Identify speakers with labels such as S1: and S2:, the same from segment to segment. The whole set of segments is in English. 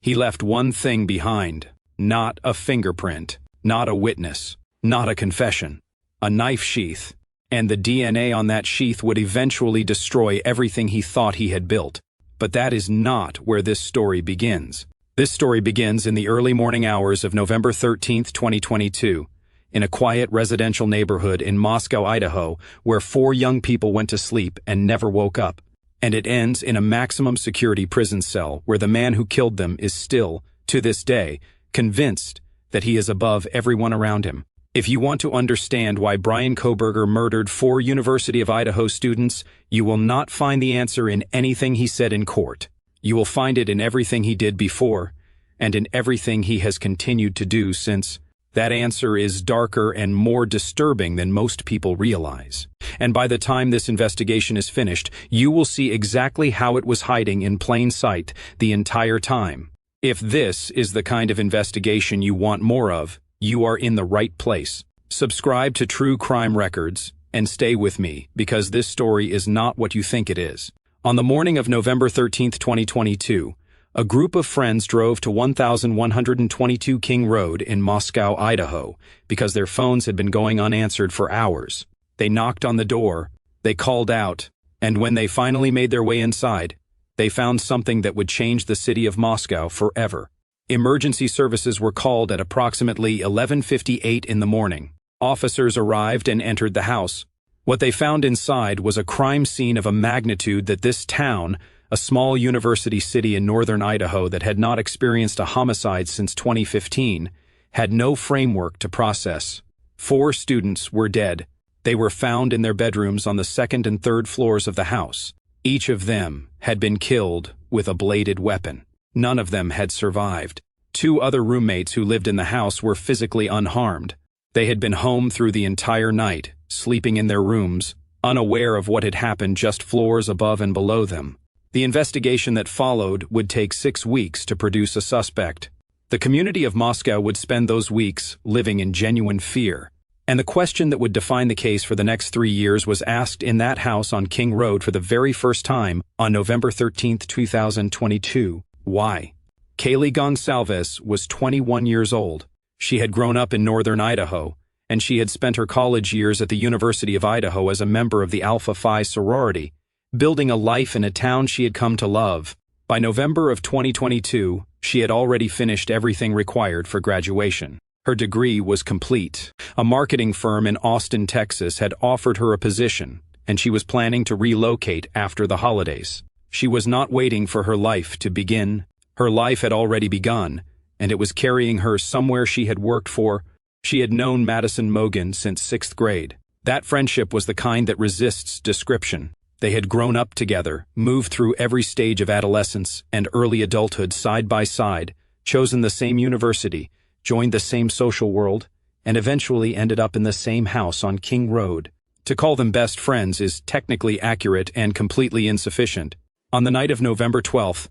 S1: He left one thing behind. Not a fingerprint, not a witness, not a confession. A knife sheath. And the DNA on that sheath would eventually destroy everything he thought he had built. But that is not where this story begins. This story begins in the early morning hours of November 13, 2022, in a quiet residential neighborhood in Moscow, Idaho, where 4 young people went to sleep and never woke up. And it ends in a maximum security prison cell where the man who killed them is still, to this day, convinced that he is above everyone around him. If you want to understand why Bryan Kohberger murdered 4 University of Idaho students, you will not find the answer in anything he said in court. You will find it in everything he did before, and in everything he has continued to do since. That answer is darker and more disturbing than most people realize. And by the time this investigation is finished, you will see exactly how it was hiding in plain sight the entire time. If this is the kind of investigation you want more of, you are in the right place. Subscribe to True Crime Records and stay with me, because this story is not what you think it is. On the morning of November 13, 2022, a group of friends drove to 1122 King Road in Moscow, Idaho, because their phones had been going unanswered for hours. They knocked on the door, they called out, and when they finally made their way inside, they found something that would change the city of Moscow forever. Emergency services were called at approximately 11:58 in the morning. Officers arrived and entered the house. What they found inside was a crime scene of a magnitude that this town, a small university city in northern Idaho that had not experienced a homicide since 2015, had no framework to process. 4 students were dead. They were found in their bedrooms on the 2nd and 3rd floors of the house. Each of them had been killed with a bladed weapon. None of them had survived. 2 other roommates who lived in the house were physically unharmed. They had been home through the entire night, sleeping in their rooms, unaware of what had happened just floors above and below them. The investigation that followed would take 6 weeks to produce a suspect. The community of Moscow would spend those weeks living in genuine fear. And the question that would define the case for the next 3 years was asked in that house on King Road for the very first time on November 13, 2022. Why? Kaylee Gonsalves was 21 years old. She had grown up in northern Idaho, and she had spent her college years at the University of Idaho as a member of the Alpha Phi sorority, building a life in a town she had come to love. By November of 2022, she had already finished everything required for graduation. Her degree was complete. A marketing firm in Austin, Texas had offered her a position, and she was planning to relocate after the holidays. She was not waiting for her life to begin. Her life had already begun, and it was carrying her somewhere she had worked for. She had known Madison Mogen since 6th grade. That friendship was the kind that resists description. They had grown up together, moved through every stage of adolescence and early adulthood side by side, chosen the same university, joined the same social world, and eventually ended up in the same house on King Road. To call them best friends is technically accurate and completely insufficient. On the night of November 12th,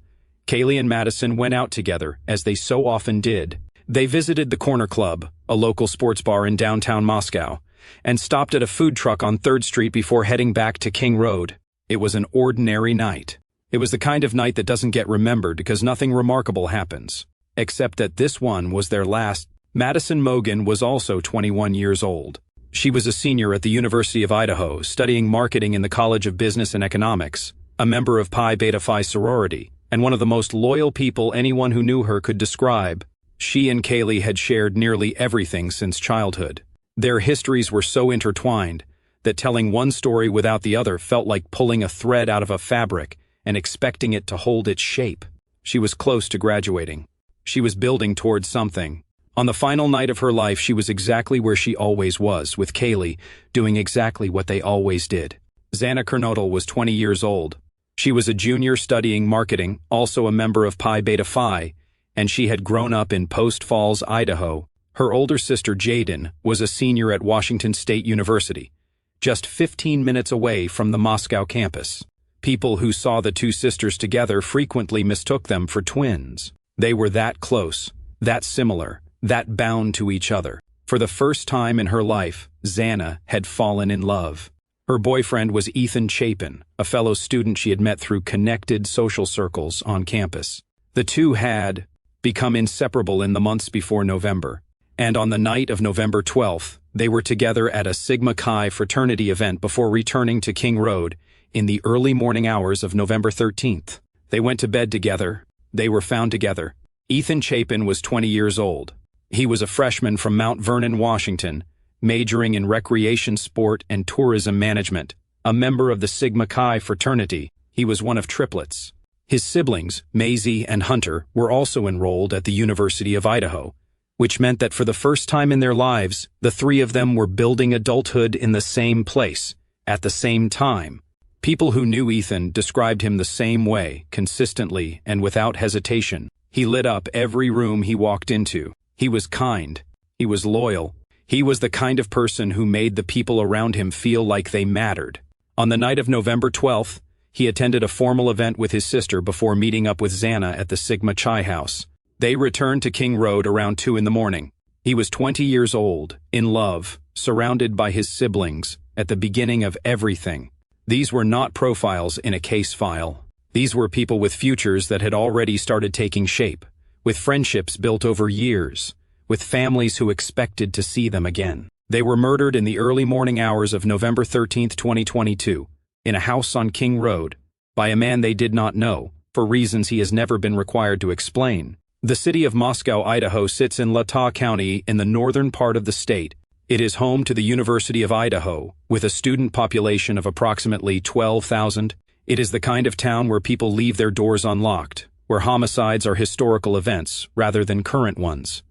S1: Kaylee and Madison went out together, as they so often did. They visited the Corner Club, a local sports bar in downtown Moscow, and stopped at a food truck on 3rd Street before heading back to King Road. It was an ordinary night. It was the kind of night that doesn't get remembered because nothing remarkable happens. Except that this one was their last. Madison Mogen was also 21 years old. She was a senior at the University of Idaho, studying marketing in the College of Business and Economics, a member of Pi Beta Phi sorority, and one of the most loyal people anyone who knew her could describe. She and Kaylee had shared nearly everything since childhood. Their histories were so intertwined that telling one story without the other felt like pulling a thread out of a fabric and expecting it to hold its shape. She was close to graduating. She was building towards something. On the final night of her life, she was exactly where she always was, with Kaylee, doing exactly what they always did. Xana Kernodle was 20 years old. She was a junior studying marketing, also a member of Pi Beta Phi, and she had grown up in Post Falls, Idaho. Her older sister, Jaden, was a senior at Washington State University, just 15 minutes away from the Moscow campus. People who saw the 2 sisters together frequently mistook them for twins. They were that close, that similar, that bound to each other. For the first time in her life, Xana had fallen in love. Her boyfriend was Ethan Chapin, a fellow student she had met through connected social circles on campus. The two had, become inseparable in the months before November. And on the night of November 12th, they were together at a Sigma Chi fraternity event before returning to King Road in the early morning hours of November 13th. They went to bed together. They were found together. Ethan Chapin was 20 years old. He was a freshman from Mount Vernon, Washington, majoring in recreation, sport, and tourism management. A member of the Sigma Chi fraternity, he was one of triplets. His siblings, Maisie and Hunter, were also enrolled at the University of Idaho, which meant that for the first time in their lives, the three of them were building adulthood in the same place, at the same time. People who knew Ethan described him the same way, consistently and without hesitation. He lit up every room he walked into. He was kind. He was loyal. He was the kind of person who made the people around him feel like they mattered. On the night of November 12th, he attended a formal event with his sister before meeting up with Xana at the Sigma Chi house. They returned to King Road around 2 in the morning. He was 20 years old, in love, surrounded by his siblings, at the beginning of everything. These were not profiles in a case file. These were people with futures that had already started taking shape, with friendships built over years, with families who expected to see them again. They were murdered in the early morning hours of November 13, 2022, in a house on King Road, by a man they did not know, for reasons he has never been required to explain. The city of Moscow, Idaho sits in Latah County in the northern part of the state. It is home to the University of Idaho, with a student population of approximately 12,000. It is the kind of town where people leave their doors unlocked, where homicides are historical events rather than current ones,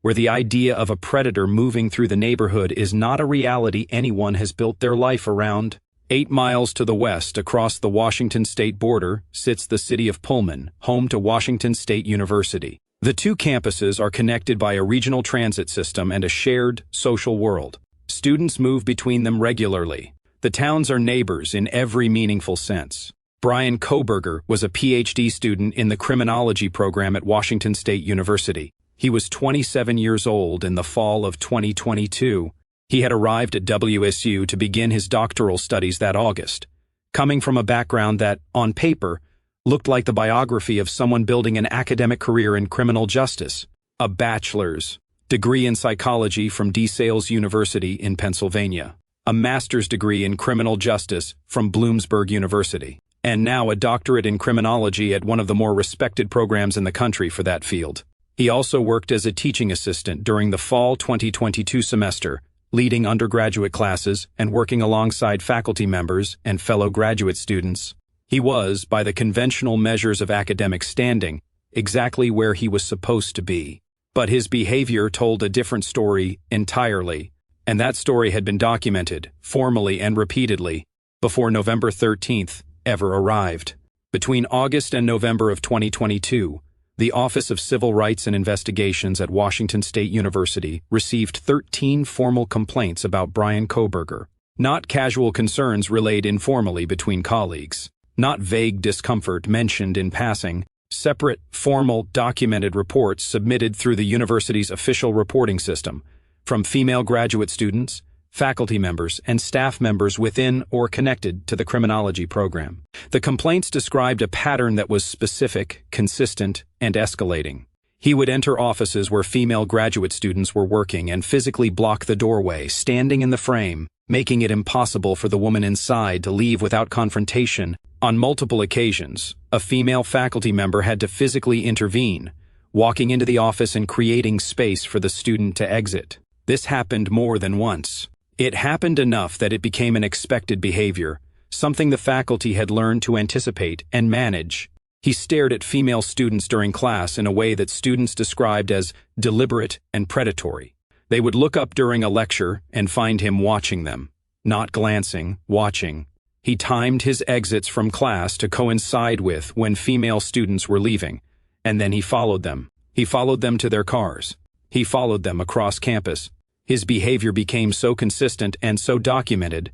S1: where the idea of a predator moving through the neighborhood is not a reality anyone has built their life around. 8 miles to the west, across the Washington state border, sits the city of Pullman, home to Washington State University. The two campuses are connected by a regional transit system and a shared social world. Students move between them regularly. The towns are neighbors in every meaningful sense. Bryan Kohberger was a PhD student in the criminology program at Washington State University. He was 27 years old in the fall of 2022. He had arrived at WSU to begin his doctoral studies that August, coming from a background that, on paper, looked like the biography of someone building an academic career in criminal justice. A bachelor's degree in psychology from DeSales University in Pennsylvania, a master's degree in criminal justice from Bloomsburg University, and now a doctorate in criminology at one of the more respected programs in the country for that field. He also worked as a teaching assistant during the fall 2022 semester, leading undergraduate classes and working alongside faculty members and fellow graduate students. He was, by the conventional measures of academic standing, exactly where he was supposed to be. But his behavior told a different story entirely, and that story had been documented, formally and repeatedly, before November 13th ever arrived. Between August and November of 2022, the Office of Civil Rights and Investigations at Washington State University received 13 formal complaints about Bryan Kohberger. Not casual concerns relayed informally between colleagues. Not vague discomfort mentioned in passing. Separate, formal, documented reports submitted through the university's official reporting system from female graduate students, faculty members, and staff members within or connected to the criminology program. The complaints described a pattern that was specific, consistent, and escalating. He would enter offices where female graduate students were working and physically block the doorway, standing in the frame, making it impossible for the woman inside to leave without confrontation. On multiple occasions, a female faculty member had to physically intervene, walking into the office and creating space for the student to exit. This happened more than once. It happened enough that it became an expected behavior, something the faculty had learned to anticipate and manage. He stared at female students during class in a way that students described as deliberate and predatory. They would look up during a lecture and find him watching them, not glancing, watching. He timed his exits from class to coincide with when female students were leaving, and then he followed them. He followed them to their cars. He followed them across campus. His behavior became so consistent and so documented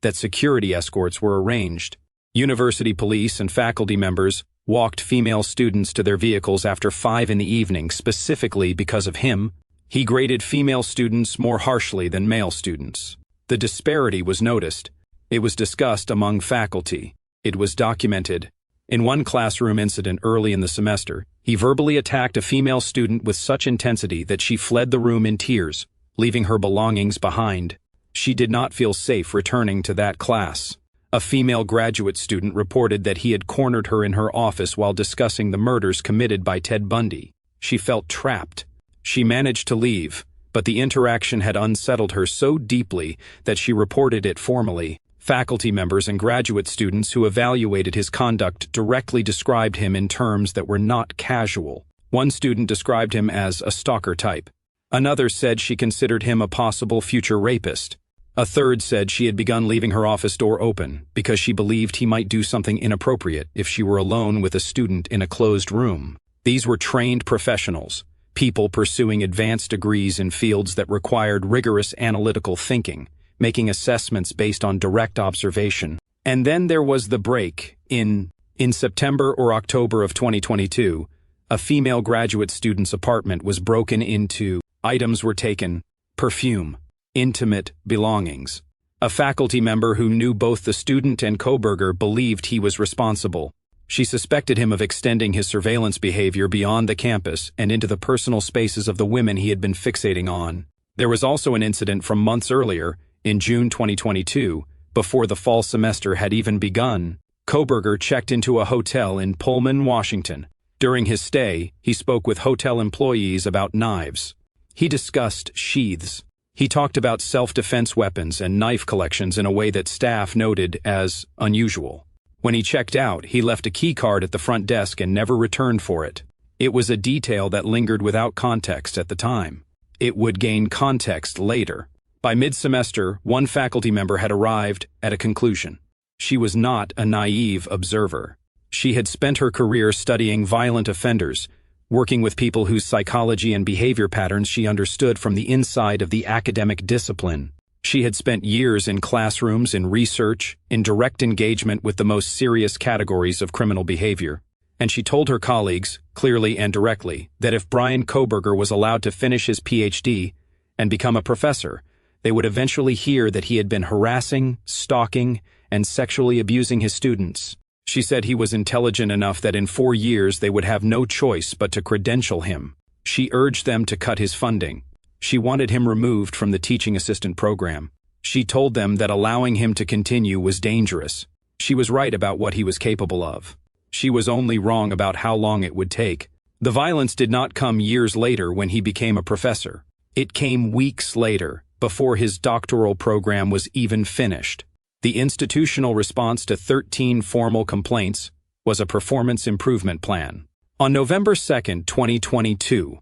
S1: that security escorts were arranged. University police and faculty members walked female students to their vehicles after 5 in the evening specifically because of him. He graded female students more harshly than male students. The disparity was noticed. It was discussed among faculty. It was documented. In one classroom incident early in the semester, he verbally attacked a female student with such intensity that she fled the room in tears, leaving her belongings behind. She did not feel safe returning to that class. A female graduate student reported that he had cornered her in her office while discussing the murders committed by Ted Bundy. She felt trapped. She managed to leave, but the interaction had unsettled her so deeply that she reported it formally. Faculty members and graduate students who evaluated his conduct directly described him in terms that were not casual. One student described him as a stalker type. Another said she considered him a possible future rapist. A third said she had begun leaving her office door open because she believed he might do something inappropriate if she were alone with a student in a closed room. These were trained professionals, people pursuing advanced degrees in fields that required rigorous analytical thinking, making assessments based on direct observation. And then there was the break. In September or October of 2022, a female graduate student's apartment was broken into. Items were taken: perfume, intimate belongings. A faculty member who knew both the student and Kohberger believed he was responsible. She suspected him of extending his surveillance behavior beyond the campus and into the personal spaces of the women he had been fixating on. There was also an incident from months earlier, in June 2022, before the fall semester had even begun. Kohberger checked into a hotel in Pullman, Washington. During his stay, he spoke with hotel employees about knives. He discussed sheaths. He talked about self-defense weapons and knife collections in a way that staff noted as unusual. When he checked out, he left a key card at the front desk and never returned for it. It was a detail that lingered without context at the time. It would gain context later. By mid-semester, one faculty member had arrived at a conclusion. She was not a naive observer. She had spent her career studying violent offenders, working with people whose psychology and behavior patterns she understood from the inside of the academic discipline. She had spent years in classrooms, in research, in direct engagement with the most serious categories of criminal behavior. And she told her colleagues, clearly and directly, that if Bryan Kohberger was allowed to finish his PhD and become a professor, they would eventually hear that he had been harassing, stalking, and sexually abusing his students. She said he was intelligent enough that in 4 years they would have no choice but to credential him. She urged them to cut his funding. She wanted him removed from the teaching assistant program. She told them that allowing him to continue was dangerous. She was right about what he was capable of. She was only wrong about how long it would take. The violence did not come years later when he became a professor. It came weeks later, before his doctoral program was even finished. The institutional response to 13 formal complaints was a performance improvement plan. On November 2, 2022,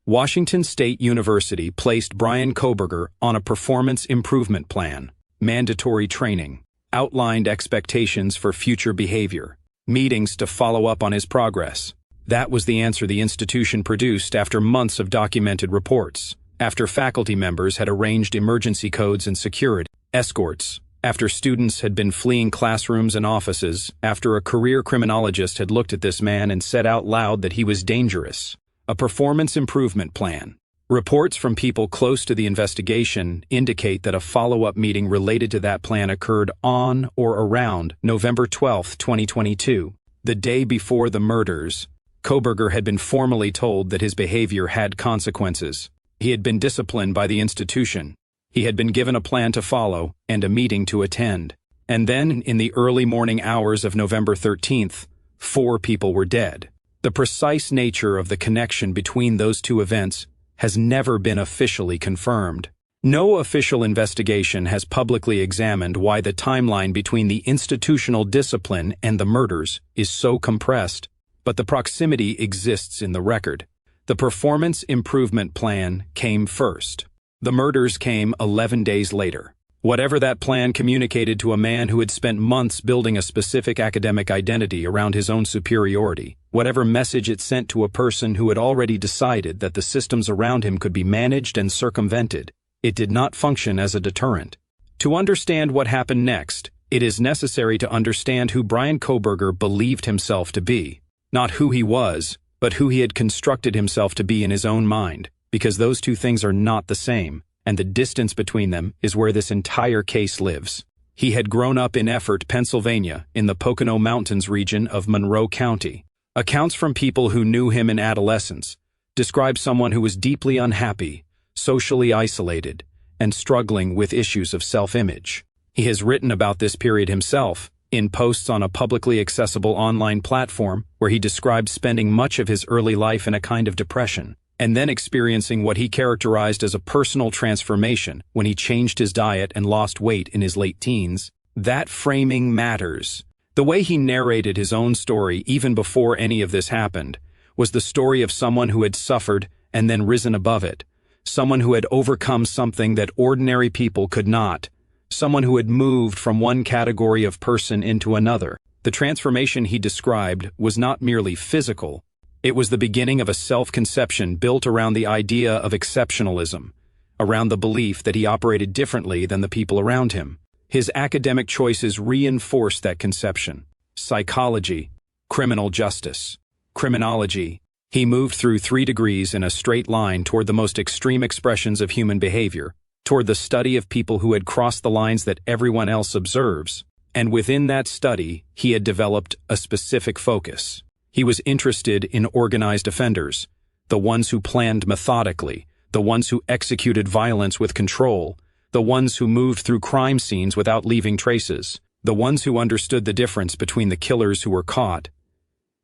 S1: Washington State University placed Bryan Kohberger on a performance improvement plan, mandatory training, outlined expectations for future behavior, meetings to follow up on his progress. That was the answer the institution produced after months of documented reports, after faculty members had arranged emergency codes and security escorts, after students had been fleeing classrooms and offices, after a career criminologist had looked at this man and said out loud that he was dangerous. A performance improvement plan. Reports from people close to the investigation indicate that a follow-up meeting related to that plan occurred on or around November 12, 2022. The day before the murders, Kohberger had been formally told that his behavior had consequences. He had been disciplined by the institution. He had been given a plan to follow and a meeting to attend. And then, in the early morning hours of November 13th, 4 people were dead. The precise nature of the connection between those two events has never been officially confirmed. No official investigation has publicly examined why the timeline between the institutional discipline and the murders is so compressed, but the proximity exists in the record. The performance improvement plan came first. The murders came 11 days later. Whatever that plan communicated to a man who had spent months building a specific academic identity around his own superiority, whatever message it sent to a person who had already decided that the systems around him could be managed and circumvented, it did not function as a deterrent. To understand what happened next, it is necessary to understand who Bryan Kohberger believed himself to be. Not who he was, but who he had constructed himself to be in his own mind, because those two things are not the same, and the distance between them is where this entire case lives. He had grown up in Effort, Pennsylvania, in the Pocono Mountains region of Monroe County. Accounts from people who knew him in adolescence describe someone who was deeply unhappy, socially isolated, and struggling with issues of self-image. He has written about this period himself in posts on a publicly accessible online platform where he described spending much of his early life in a kind of depression, and then experiencing what he characterized as a personal transformation when he changed his diet and lost weight in his late teens. That framing matters. The way he narrated his own story even before any of this happened was the story of someone who had suffered and then risen above it, someone who had overcome something that ordinary people could not, someone who had moved from one category of person into another. The transformation he described was not merely physical. It was the beginning of a self-conception built around the idea of exceptionalism, around the belief that he operated differently than the people around him. His academic choices reinforced that conception. Psychology, criminal justice, criminology. He moved through 3 degrees in a straight line toward the most extreme expressions of human behavior, toward the study of people who had crossed the lines that everyone else observes. And within that study, he had developed a specific focus. He was interested in organized offenders, the ones who planned methodically, the ones who executed violence with control, the ones who moved through crime scenes without leaving traces, the ones who understood the difference between the killers who were caught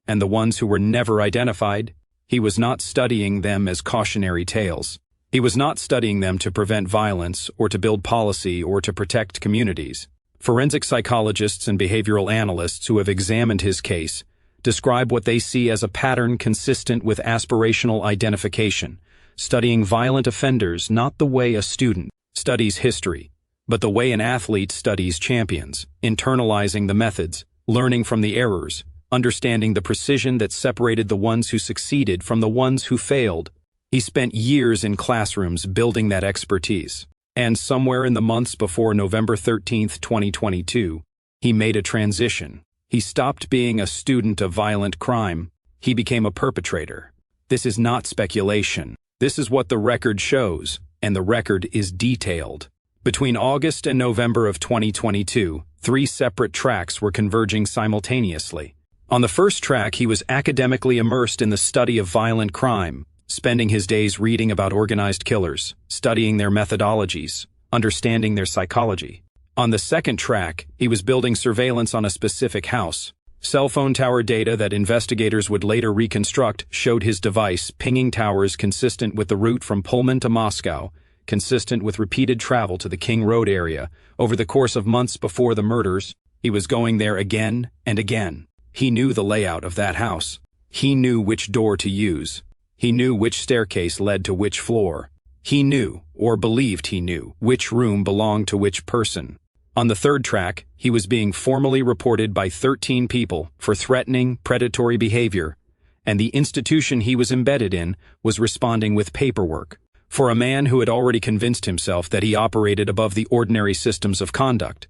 S1: and the ones who were never identified. He was not studying them as cautionary tales. He was not studying them to prevent violence or to build policy or to protect communities. Forensic psychologists and behavioral analysts who have examined his case describe what they see as a pattern consistent with aspirational identification, studying violent offenders not the way a student studies history, but the way an athlete studies champions, internalizing the methods, learning from the errors, understanding the precision that separated the ones who succeeded from the ones who failed. He spent years in classrooms building that expertise. And somewhere in the months before November 13, 2022, he made a transition. He stopped being a student of violent crime. He became a perpetrator. This is not speculation. This is what the record shows, and the record is detailed. Between August and November of 2022, 3 separate tracks were converging simultaneously. On the first track, he was academically immersed in the study of violent crime, spending his days reading about organized killers, studying their methodologies, understanding their psychology. On the second track, he was building surveillance on a specific house. Cell phone tower data that investigators would later reconstruct showed his device pinging towers consistent with the route from Pullman to Moscow, consistent with repeated travel to the King Road area. Over the course of months before the murders, he was going there again and again. He knew the layout of that house. He knew which door to use. He knew which staircase led to which floor. He knew, or believed he knew, which room belonged to which person. On the third track, he was being formally reported by 13 people for threatening, predatory behavior, and the institution he was embedded in was responding with paperwork. For a man who had already convinced himself that he operated above the ordinary systems of conduct.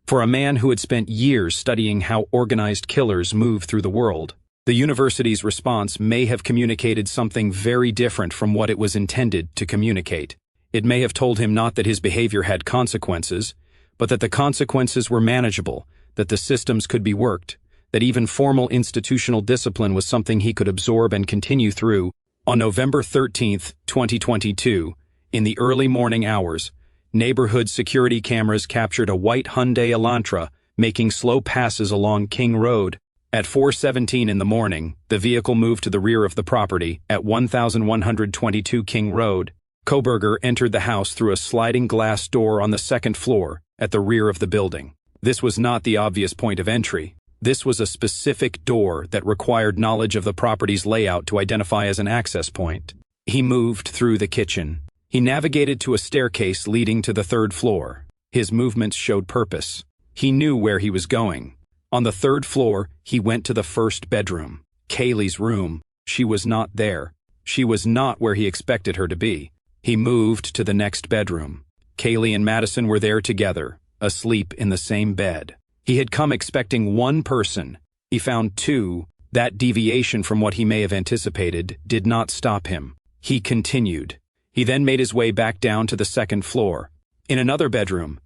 S1: For a man who had spent years studying how organized killers move through the world. The university's response may have communicated something very different from what it was intended to communicate. It may have told him not that his behavior had consequences, but that the consequences were manageable, that the systems could be worked, that even formal institutional discipline was something he could absorb and continue through. On November 13, 2022, in the early morning hours, neighborhood security cameras captured a white Hyundai Elantra making slow passes along King Road. At 4:17 in the morning, the vehicle moved to the rear of the property at 1122 King Road. Kohberger entered the house through a sliding glass door on the second floor at the rear of the building. This was not the obvious point of entry. This was a specific door that required knowledge of the property's layout to identify as an access point. He moved through the kitchen. He navigated to a staircase leading to the third floor. His movements showed purpose. He knew where he was going. On the third floor, he went to the first bedroom, Kaylee's room. She was not there. She was not where he expected her to be. He moved to the next bedroom. Kaylee and Madison were there together, asleep in the same bed. He had come expecting one person. He found 2. That deviation from what he may have anticipated did not stop him. He continued. He then made his way back down to the second floor. In another bedroom,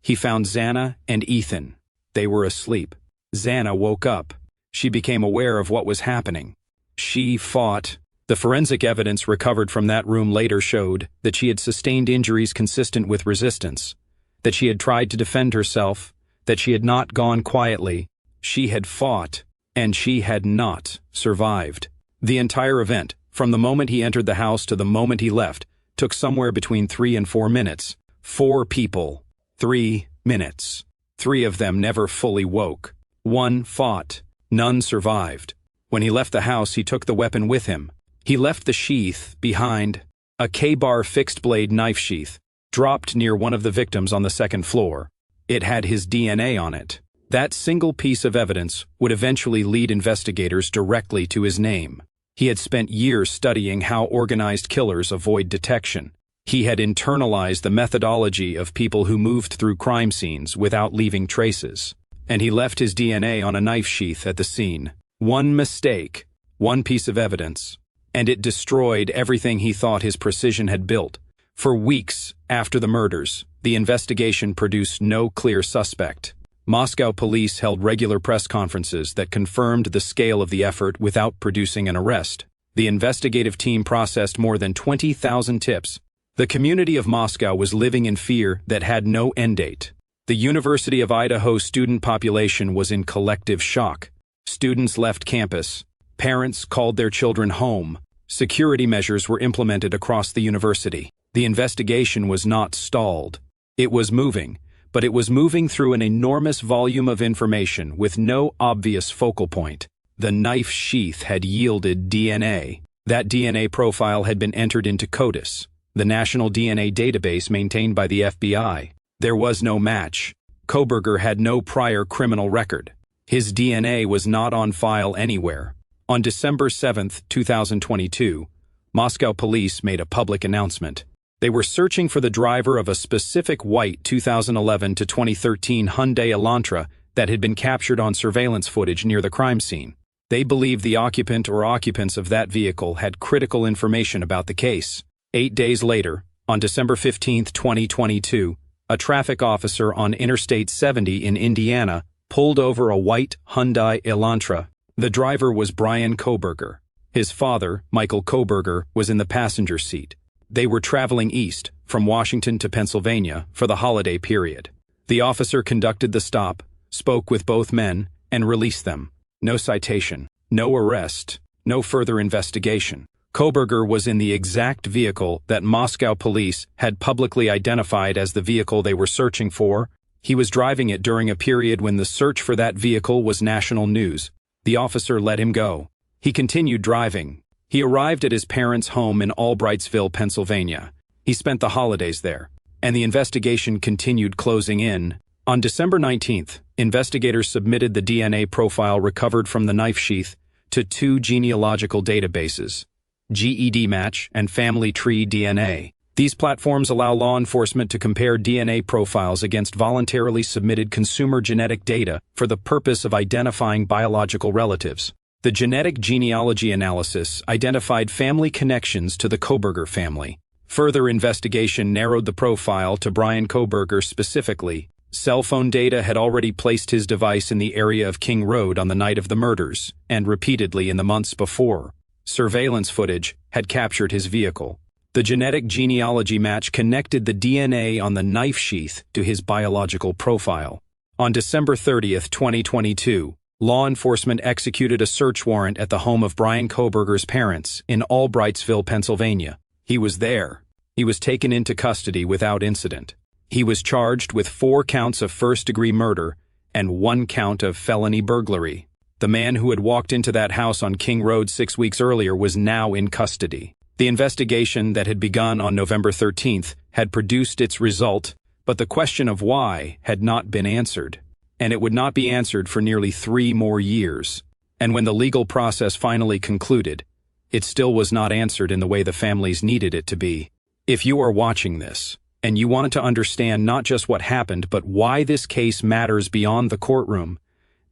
S1: He found Xana and Ethan. They were asleep. Xana woke up. She became aware of what was happening. She fought. The forensic evidence recovered from that room later showed that she had sustained injuries consistent with resistance, that she had tried to defend herself, that she had not gone quietly. She had fought, and she had not survived. The entire event, from the moment he entered the house to the moment he left, took somewhere between 3 and 4 minutes. 4 people. 3 minutes. 3 of them never fully woke. 1 fought. None survived. When he left the house, he took the weapon with him. He left the sheath behind. A K-bar fixed-blade knife sheath dropped near one of the victims on the 2nd floor. It had his DNA on it. That single piece of evidence would eventually lead investigators directly to his name. He had spent years studying how organized killers avoid detection. He had internalized the methodology of people who moved through crime scenes without leaving traces. And he left his DNA on a knife sheath at the scene. One mistake, one piece of evidence, and it destroyed everything he thought his precision had built. For weeks after the murders, the investigation produced no clear suspect. Moscow police held regular press conferences that confirmed the scale of the effort without producing an arrest. The investigative team processed more than 20,000 tips. The community of Moscow was living in fear that had no end date. The University of Idaho student population was in collective shock. Students left campus. Parents called their children home. Security measures were implemented across the university. The investigation was not stalled. It was moving, but it was moving through an enormous volume of information with no obvious focal point. The knife sheath had yielded DNA. That DNA profile had been entered into CODIS, the national DNA database maintained by the FBI. There was no match. Kohberger had no prior criminal record. His DNA was not on file anywhere. On December 7, 2022, Moscow police made a public announcement. They were searching for the driver of a specific white 2011 to 2013 Hyundai Elantra that had been captured on surveillance footage near the crime scene. They believed the occupant or occupants of that vehicle had critical information about the case. 8 days later, on December 15, 2022, a traffic officer on Interstate 70 in Indiana pulled over a white Hyundai Elantra. The driver was Bryan Kohberger. His father, Michael Kohberger, was in the passenger seat. They were traveling east, from Washington to Pennsylvania, for the holiday period. The officer conducted the stop, spoke with both men, and released them. No citation, no arrest, no further investigation. Kohberger was in the exact vehicle that Moscow police had publicly identified as the vehicle they were searching for. He was driving it during a period when the search for that vehicle was national news. The officer let him go. He continued driving. He arrived at his parents' home in Albrightsville, Pennsylvania. He spent the holidays there, and the investigation continued closing in. On December 19th, investigators submitted the DNA profile recovered from the knife sheath to 2 genealogical databases, GED Match and Family Tree DNA. These platforms allow law enforcement to compare DNA profiles against voluntarily submitted consumer genetic data for the purpose of identifying biological relatives. The genetic genealogy analysis identified family connections to the Kohberger family. Further investigation narrowed the profile to Bryan Kohberger specifically. Cell phone data had already placed his device in the area of King Road on the night of the murders, and repeatedly in the months before. Surveillance footage had captured his vehicle. The genetic genealogy match connected the DNA on the knife sheath to his biological profile. On December 30, 2022, law enforcement executed a search warrant at the home of Bryan Kohberger's parents in Albrightsville, Pennsylvania. He was there. He was taken into custody without incident. He was charged with 4 counts of first-degree murder and 1 count of felony burglary. The man who had walked into that house on King Road 6 weeks earlier was now in custody. The investigation that had begun on November 13th had produced its result, but the question of why had not been answered. And it would not be answered for nearly 3 more years. And when the legal process finally concluded, it still was not answered in the way the families needed it to be. If you are watching this, and you wanted to understand not just what happened, but why this case matters beyond the courtroom,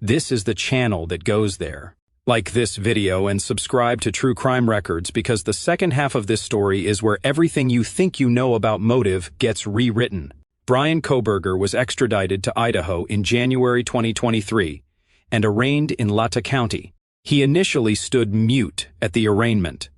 S1: this is the channel that goes there. Like this video and subscribe to True Crime Records, because the second half of this story is where everything you think you know about motive gets rewritten. Bryan Kohberger was extradited to Idaho in January 2023 and arraigned in Latah County. He initially stood mute at the arraignment,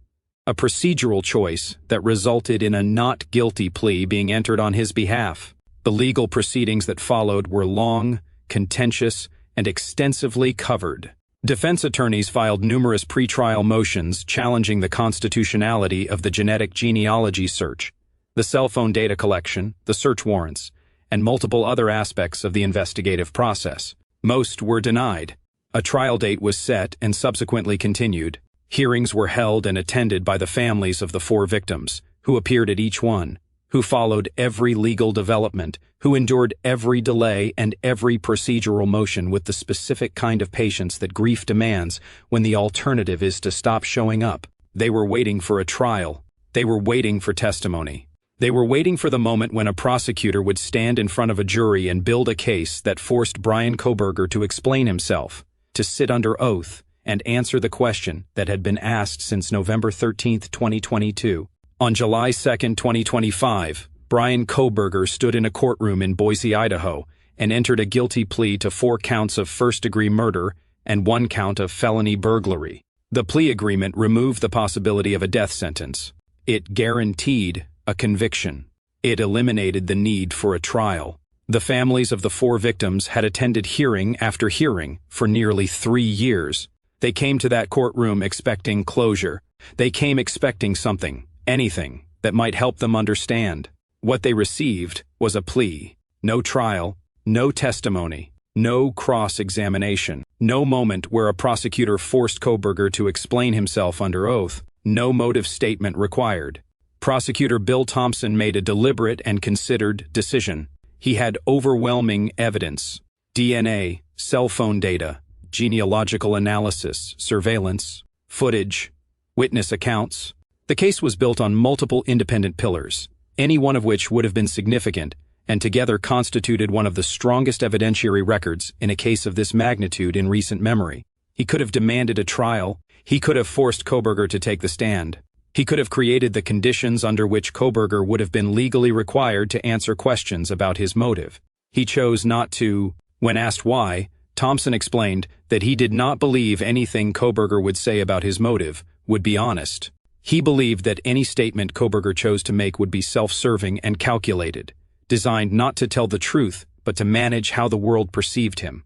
S1: a procedural choice that resulted in a not guilty plea being entered on his behalf. The legal proceedings that followed were long, contentious, and extensively covered. Defense attorneys filed numerous pretrial motions challenging the constitutionality of the genetic genealogy search, the cell phone data collection, the search warrants, and multiple other aspects of the investigative process. Most were denied. A trial date was set and subsequently continued. Hearings were held and attended by the families of the 4 victims, who appeared at each one, who followed every legal development, who endured every delay and every procedural motion with the specific kind of patience that grief demands when the alternative is to stop showing up. They were waiting for a trial. They were waiting for testimony. They were waiting for the moment when a prosecutor would stand in front of a jury and build a case that forced Bryan Kohberger to explain himself, to sit under oath, and answer the question that had been asked since November 13, 2022. On July 2, 2025, Bryan Kohberger stood in a courtroom in Boise, Idaho, and entered a guilty plea to 4 counts of first-degree murder and 1 count of felony burglary. The plea agreement removed the possibility of a death sentence. It guaranteed a conviction. It eliminated the need for a trial. The families of the 4 victims had attended hearing after hearing for nearly 3 years. They came to that courtroom expecting closure. They came expecting something, anything, that might help them understand. What they received was a plea. No trial, no testimony, no cross-examination, no moment where a prosecutor forced Kohberger to explain himself under oath, no motive statement required. Prosecutor Bill Thompson made a deliberate and considered decision. He had overwhelming evidence: DNA, cell phone data, genealogical analysis, surveillance, footage, witness accounts. The case was built on multiple independent pillars, any one of which would have been significant, and together constituted one of the strongest evidentiary records in a case of this magnitude in recent memory. He could have demanded a trial. He could have forced Kohberger to take the stand. He could have created the conditions under which Kohberger would have been legally required to answer questions about his motive. He chose not to. When asked why, Thompson explained that he did not believe anything Kohberger would say about his motive would be honest. He believed that any statement Kohberger chose to make would be self-serving and calculated, designed not to tell the truth, but to manage how the world perceived him,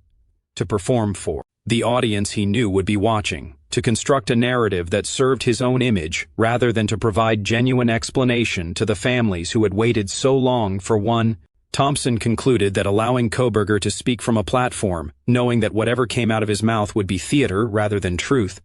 S1: to perform for the audience he knew would be watching, to construct a narrative that served his own image rather than to provide genuine explanation to the families who had waited so long for one. Thompson concluded that allowing Kohberger to speak from a platform, knowing that whatever came out of his mouth would be theater rather than truth,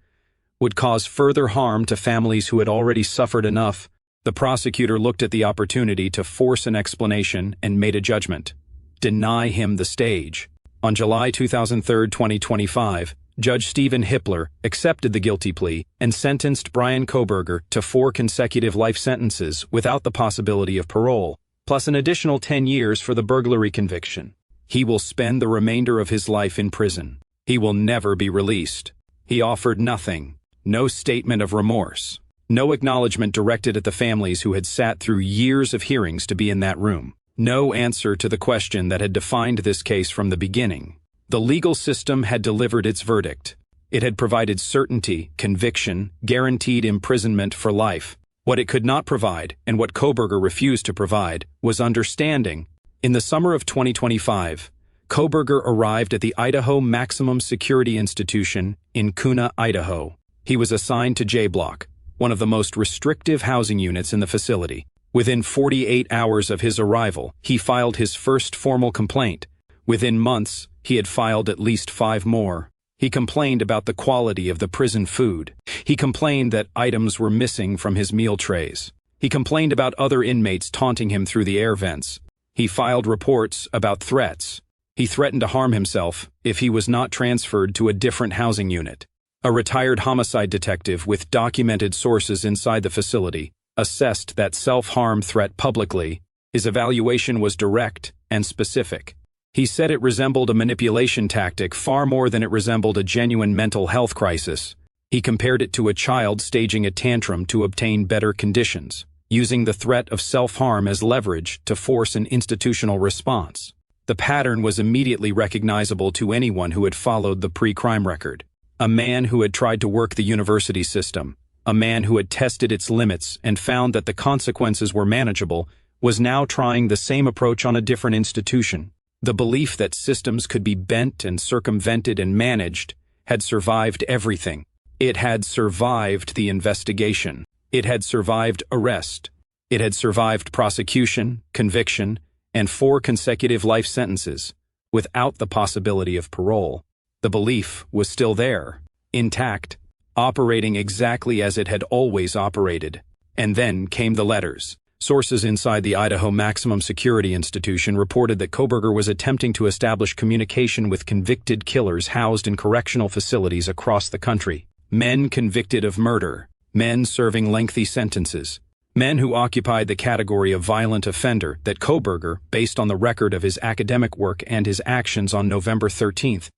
S1: would cause further harm to families who had already suffered enough. The prosecutor looked at the opportunity to force an explanation and made a judgment: deny him the stage. On July 2003, 2025, Judge Stephen Hippler accepted the guilty plea and sentenced Bryan Kohberger to 4 consecutive life sentences without the possibility of parole, plus an additional 10 years for the burglary conviction. He will spend the remainder of his life in prison. He will never be released. He offered nothing, no statement of remorse, no acknowledgement directed at the families who had sat through years of hearings to be in that room, no answer to the question that had defined this case from the beginning. The legal system had delivered its verdict. It had provided certainty, conviction, guaranteed imprisonment for life. What it could not provide, and what Kohberger refused to provide, was understanding. In the summer of 2025, Kohberger arrived at the Idaho Maximum Security Institution in Kuna, Idaho. He was assigned to J Block, one of the most restrictive housing units in the facility. Within 48 hours of his arrival, he filed his first formal complaint. Within months, he had filed at least 5 more. He complained about the quality of the prison food. He complained that items were missing from his meal trays. He complained about other inmates taunting him through the air vents. He filed reports about threats. He threatened to harm himself if he was not transferred to a different housing unit. A retired homicide detective with documented sources inside the facility assessed that self-harm threat publicly. His evaluation was direct and specific. He said it resembled a manipulation tactic far more than it resembled a genuine mental health crisis. He compared it to a child staging a tantrum to obtain better conditions. using the threat of self-harm as leverage to force an institutional response. The pattern was immediately recognizable to anyone who had followed the pre-crime record. A man who had tried to work the university system, a man who had tested its limits and found that the consequences were manageable, was now trying the same approach on a different institution. The belief that systems could be bent and circumvented and managed had survived everything. It had survived the investigation. It had survived arrest. It had survived prosecution, conviction, and 4 consecutive life sentences, without the possibility of parole. The belief was still there, intact, operating exactly as it had always operated. And then came the letters. Sources inside the Idaho Maximum Security Institution reported that Kohberger was attempting to establish communication with convicted killers housed in correctional facilities across the country. Men convicted of murder, men serving lengthy sentences, men who occupied the category of violent offender that Kohberger, based on the record of his academic work and his actions on November 13th,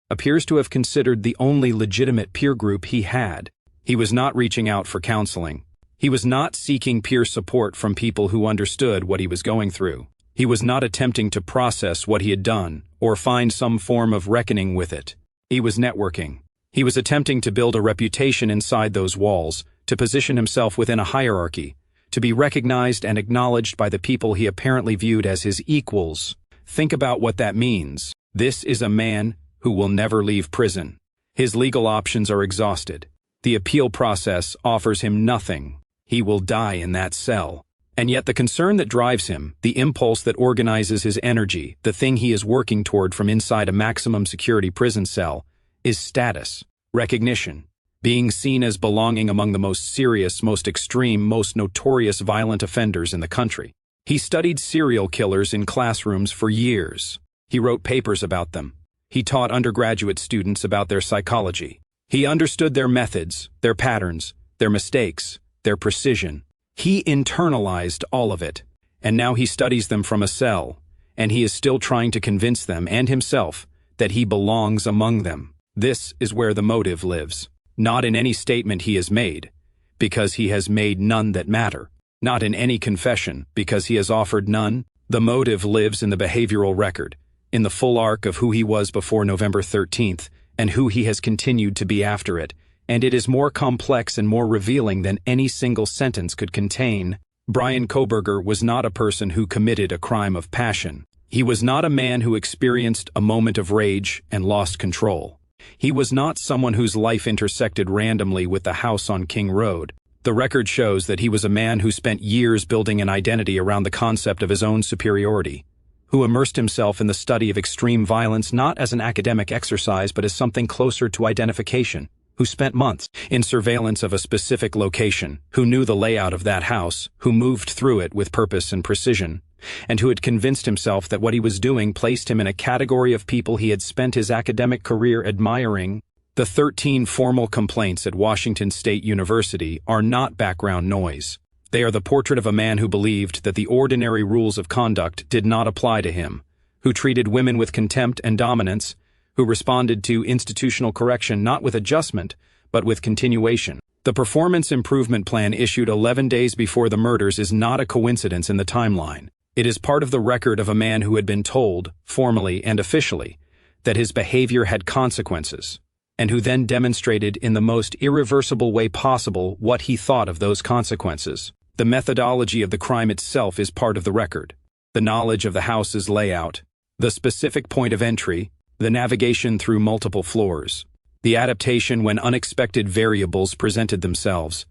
S1: appears to have considered the only legitimate peer group he had. He was not reaching out for counseling. He was not seeking peer support from people who understood what he was going through. He was not attempting to process what he had done or find some form of reckoning with it. He was networking. He was attempting to build a reputation inside those walls, to position himself within a hierarchy, to be recognized and acknowledged by the people he apparently viewed as his equals. Think about what that means. This is a man who will never leave prison. His legal options are exhausted. The appeal process offers him nothing. He will die in that cell. And yet the concern that drives him, the impulse that organizes his energy, the thing he is working toward from inside a maximum security prison cell, is status, recognition, being seen as belonging among the most serious, most extreme, most notorious violent offenders in the country. He studied serial killers in classrooms for years. He wrote papers about them. He taught undergraduate students about their psychology. He understood their methods, their patterns, their mistakes, their precision. He internalized all of it, and now he studies them from a cell, and he is still trying to convince them and himself that he belongs among them. This is where the motive lives. Not in any statement he has made, because he has made none that matter. Not in any confession, because he has offered none. The motive lives in the behavioral record, in the full arc of who he was before November 13th, and who he has continued to be after it, and it is more complex and more revealing than any single sentence could contain. Bryan Kohberger was not a person who committed a crime of passion. He was not a man who experienced a moment of rage and lost control. He was not someone whose life intersected randomly with the house on King Road. The record shows that he was a man who spent years building an identity around the concept of his own superiority, who immersed himself in the study of extreme violence not as an academic exercise but as something closer to identification, who spent months in surveillance of a specific location, who knew the layout of that house, who moved through it with purpose and precision, and who had convinced himself that what he was doing placed him in a category of people he had spent his academic career admiring. The 13 formal complaints at Washington State University are not background noise. They are the portrait of a man who believed that the ordinary rules of conduct did not apply to him, who treated women with contempt and dominance, who responded to institutional correction not with adjustment, but with continuation. The performance improvement plan issued 11 days before the murders is not a coincidence in the timeline. It is part of the record of a man who had been told, formally and officially, that his behavior had consequences, and who then demonstrated in the most irreversible way possible what he thought of those consequences. The methodology of the crime itself is part of the record. The knowledge of the house's layout, the specific point of entry, the navigation through multiple floors, the adaptation when unexpected variables presented themselves,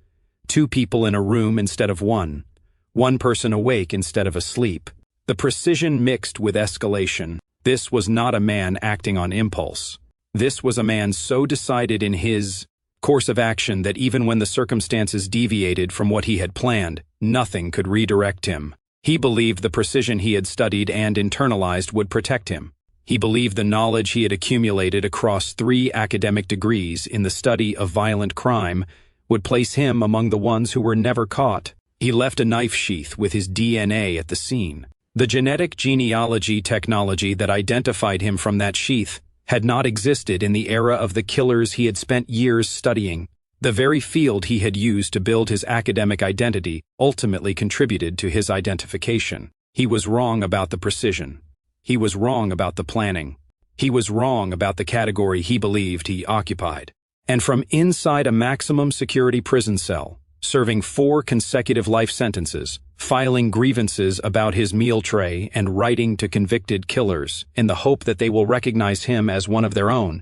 S1: 2 people in a room instead of 1 person awake instead of asleep, the precision mixed with escalation. This was not a man acting on impulse. This was a man so decided in his course of action that even when the circumstances deviated from what he had planned, nothing could redirect him. He believed the precision he had studied and internalized would protect him. He believed the knowledge he had accumulated across 3 academic degrees in the study of violent crime would place him among the ones who were never caught. He left a knife sheath with his DNA at the scene. The genetic genealogy technology that identified him from that sheath had not existed in the era of the killers he had spent years studying. The very field he had used to build his academic identity ultimately contributed to his identification. He was wrong about the precision. He was wrong about the planning. He was wrong about the category he believed he occupied. And from inside a maximum security prison cell, serving 4 consecutive life sentences, filing grievances about his meal tray and writing to convicted killers in the hope that they will recognize him as one of their own,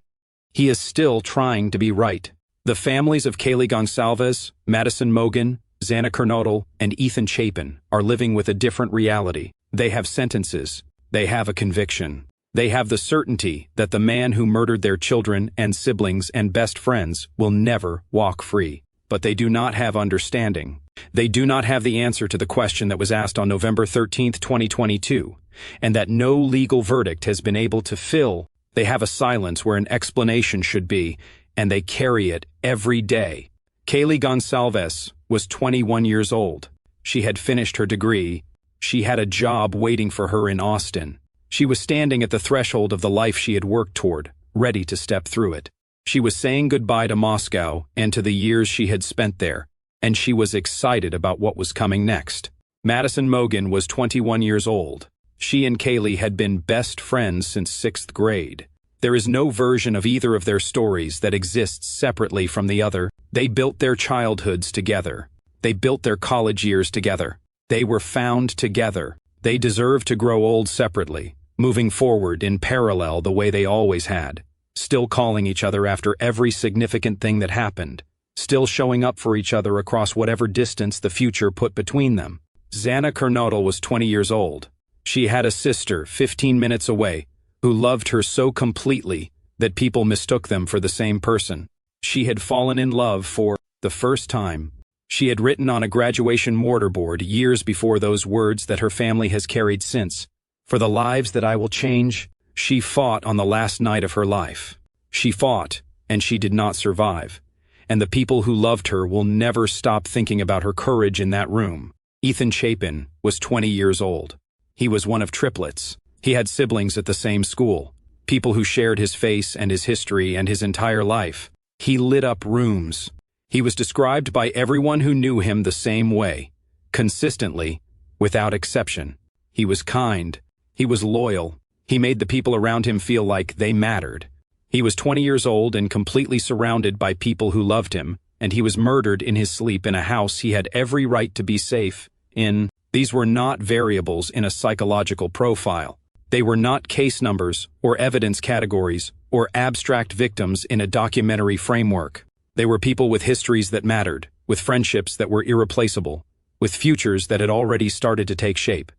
S1: he is still trying to be right. The families of Kaylee Goncalves, Madison Mogen, Xana Kernodle, and Ethan Chapin are living with a different reality. They have sentences. They have a conviction. They have the certainty that the man who murdered their children and siblings and best friends will never walk free. But they do not have understanding. They do not have the answer to the question that was asked on November 13, 2022, and that no legal verdict has been able to fill. They have a silence where an explanation should be, and they carry it every day. Kaylee Goncalves was 21 years old. She had finished her degree. She had a job waiting for her in Austin. She was standing at the threshold of the life she had worked toward, ready to step through it. She was saying goodbye to Moscow and to the years she had spent there, and she was excited about what was coming next. Madison Mogen was 21 years old. She and Kaylee had been best friends since 6th grade. There is no version of either of their stories that exists separately from the other. They built their childhoods together. They built their college years together. They were found together. They deserve to grow old separately, moving forward in parallel the way they always had, still calling each other after every significant thing that happened, still showing up for each other across whatever distance the future put between them. Xana Kernodle was 20 years old. She had a sister 15 minutes away who loved her so completely that people mistook them for the same person. She had fallen in love for the first time. She had written on a graduation mortarboard years before those words that her family has carried since. For the lives that I will change, she fought on the last night of her life. She fought, and she did not survive. And the people who loved her will never stop thinking about her courage in that room. Ethan Chapin was 20 years old. He was one of triplets. He had siblings at the same school, people who shared his face and his history and his entire life. He lit up rooms. He was described by everyone who knew him the same way, consistently, without exception. He was kind. He was loyal. He made the people around him feel like they mattered. He was 20 years old and completely surrounded by people who loved him, and he was murdered in his sleep in a house he had every right to be safe in. These were not variables in a psychological profile. They were not case numbers or evidence categories or abstract victims in a documentary framework. They were people with histories that mattered, with friendships that were irreplaceable, with futures that had already started to take shape.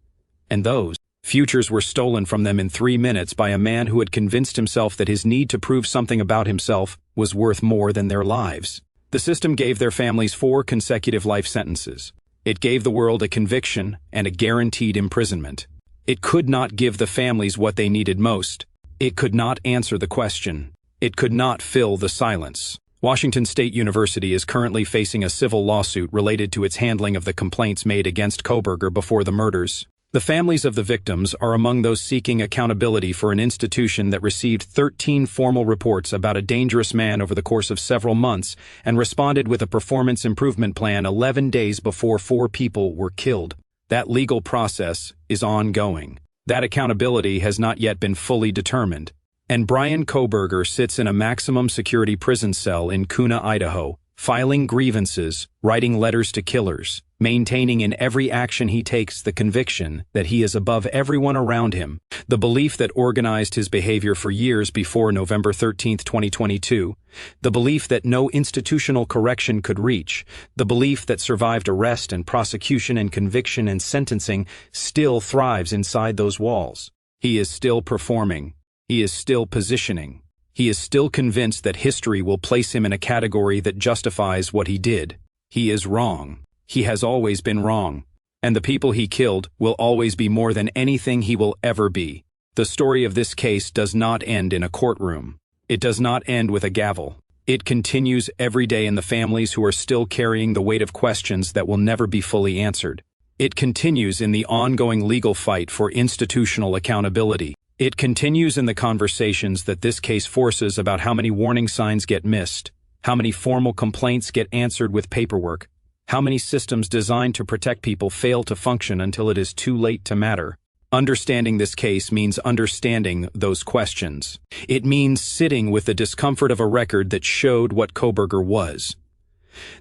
S1: And those futures were stolen from them in 3 minutes by a man who had convinced himself that his need to prove something about himself was worth more than their lives. The system gave their families 4 consecutive life sentences. It gave the world a conviction and a guaranteed imprisonment. It could not give the families what they needed most. It could not answer the question. It could not fill the silence. Washington State University is currently facing a civil lawsuit related to its handling of the complaints made against Kohberger before the murders. The families of the victims are among those seeking accountability for an institution that received 13 formal reports about a dangerous man over the course of several months and responded with a performance improvement plan 11 days before 4 people were killed. That legal process is ongoing. That accountability has not yet been fully determined. And Bryan Kohberger sits in a maximum security prison cell in Kuna, Idaho, filing grievances, writing letters to killers, maintaining in every action he takes the conviction that he is above everyone around him, the belief that organized his behavior for years before November 13, 2022, the belief that no institutional correction could reach, the belief that survived arrest and prosecution and conviction and sentencing still thrives inside those walls. He is still performing. He is still positioning. He is still convinced that history will place him in a category that justifies what he did. He is wrong. He has always been wrong. And the people he killed will always be more than anything he will ever be. The story of this case does not end in a courtroom. It does not end with a gavel. It continues every day in the families who are still carrying the weight of questions that will never be fully answered. It continues in the ongoing legal fight for institutional accountability. It continues in the conversations that this case forces about how many warning signs get missed, How many formal complaints get answered with paperwork? How many systems designed to protect people fail to function until it is too late to matter? Understanding this case means understanding those questions. It means sitting with the discomfort of a record that showed what Kohberger was,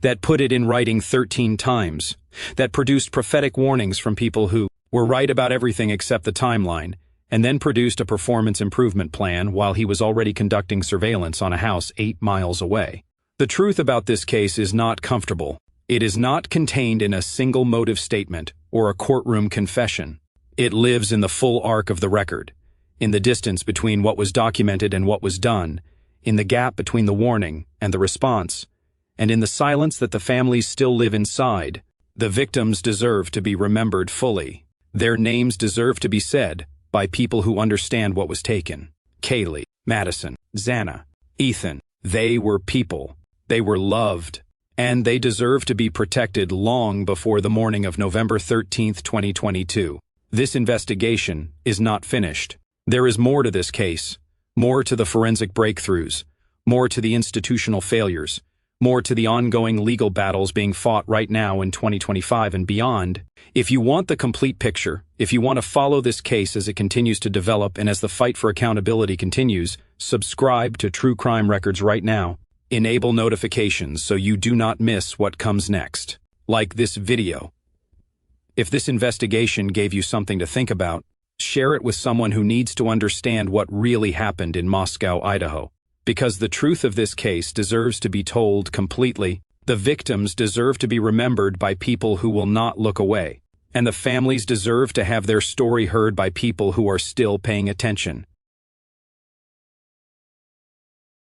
S1: that put it in writing 13 times, that produced prophetic warnings from people who were right about everything except the timeline, and then produced a performance improvement plan while he was already conducting surveillance on a house 8 miles away. The truth about this case is not comfortable. It is not contained in a single motive statement or a courtroom confession. It lives in the full arc of the record, in the distance between what was documented and what was done, in the gap between the warning and the response, and in the silence that the families still live inside. The victims deserve to be remembered fully. Their names deserve to be said by people who understand what was taken. Kaylee, Madison, Xana, Ethan. They were people. They were loved. And they deserve to be protected long before the morning of November 13, 2022. This investigation is not finished. There is more to this case, more to the forensic breakthroughs, more to the institutional failures, more to the ongoing legal battles being fought right now in 2025 and beyond. If you want the complete picture, if you want to follow this case as it continues to develop and as the fight for accountability continues, subscribe to True Crime Records right now. Enable notifications so you do not miss what comes next. Like this video. If this investigation gave you something to think about, share it with someone who needs to understand what really happened in Moscow, Idaho. Because the truth of this case deserves to be told completely. The victims deserve to be remembered by people who will not look away. And the families deserve to have their story heard by people who are still paying attention.